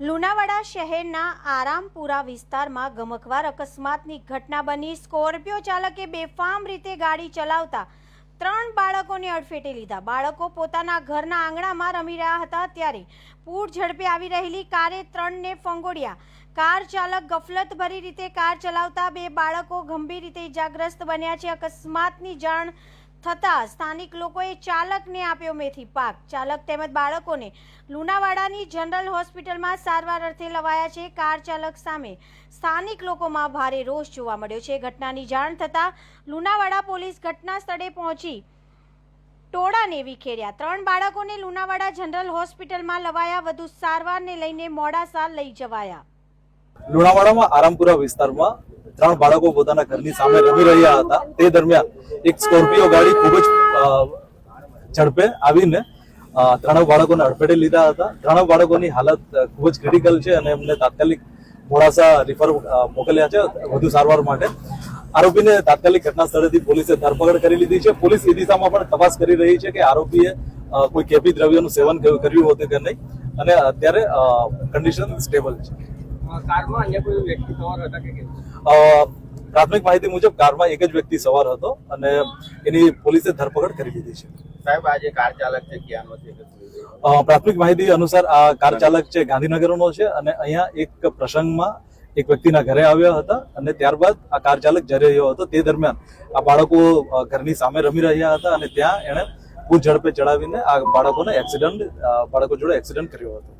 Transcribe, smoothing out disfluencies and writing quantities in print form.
લુણાવાડા શહેરના આરામપુરા વિસ્તારમાં ગમખ્વાર અકસ્માતની ઘટના બની। સ્કોર્પિયો ચાલકે બેફામ રીતે ગાડી ચલાવતા 3 બાળકોને અડફેટે લીધા। બાળકો પોતાના ઘરના આંગણામાં રમી રહ્યા હતા ત્યારે પૂર ઝડપે આવી રહેલી કારે 3ને ફંગોળ્યા। કાર ચાલક ગફલતભરી રીતે કાર ચલાવતા 2 બાળકો ગંભીર રીતે ઇજાગ્રસ્ત બન્યા છે। અકસ્માતની જાણ થતાં સ્થાનિક લોકોએ ચાલકને આપ્યો મેથી પાક। ચાલક તેમજ બાળકોને લુણાવાડાની જનરલ હોસ્પિટલમાં સારવાર અર્થે લવાયા છે। કાર ચાલક સામે સ્થાનિક લોકોમાં ભારે રોષ જોવા મળ્યો છે। ઘટનાની જાણ થતાં લુણાવાડા પોલીસ ઘટના સ્થળે પહોંચી ટોળાને વિખેર્યા। 3 બાળકોને લુણાવાડા જનરલ હોસ્પિટલમાં લવાયા। વધુ સારવારને લઈને મોડાસા લઈ જવાયા। લુણાવાડામાં આરામપુરા વિસ્તારમાં 3 બાળકો પોતાના ઘરની સામે રમી રહ્યા હતા। તે દરમિયાન એક સ્કોર્પિયો ગાડી ખૂબ જ ઝડપે આવીને 3 બાળકોને અડફેટે લીધા હતા। 3 બાળકોની હાલત ખૂબ જ ક્રિટિકલ છે અને એમને તાત્કાલિક મોડાસા રિફર મોકલ્યા છે વધુ સારવાર માટે। આરોપીને તાત્કાલિક ઘટના સ્થળેથી પોલીસે ધરપકડ કરી લીધી છે। પોલીસ એ દિશામાં પણ તપાસ કરી રહી છે કે આરોપીએ કોઈ કેફી દ્રવ્યનું સેવન કર્યું હતું કે નહીં અને અત્યારે કન્ડિશન સ્ટેબલ છે। કારમાં અન્ય કોઈ વ્યક્તિ સવાર હતા કે કેમ? પ્રાથમિક માહિતી મુજબ કારમાં એક જ વ્યક્તિ સવાર હતો અને એની પોલીસે ધરપકડ કરી લીધી છે। સાહેબ, આજે કાર ચાલક છે ક્યાંનો છે? પ્રાથમિક માહિતી અનુસાર આ કાર ચાલક છે ગાંધીનગરનો છે અને અહીંયા એક પ્રસંગમાં એક વ્યક્તિના ઘરે આવ્યા હતા અને ત્યારબાદ આ કાર ચાલક જઈ રહ્યો હતો। તે દરમિયાન આ બાળકો ઘરની સામે રમી રહ્યા હતા અને ત્યાં એણે પૂર ઝડપે ચડાવીને આ બાળકો જોડે એક્સિડન્ટ કર્યો હતો।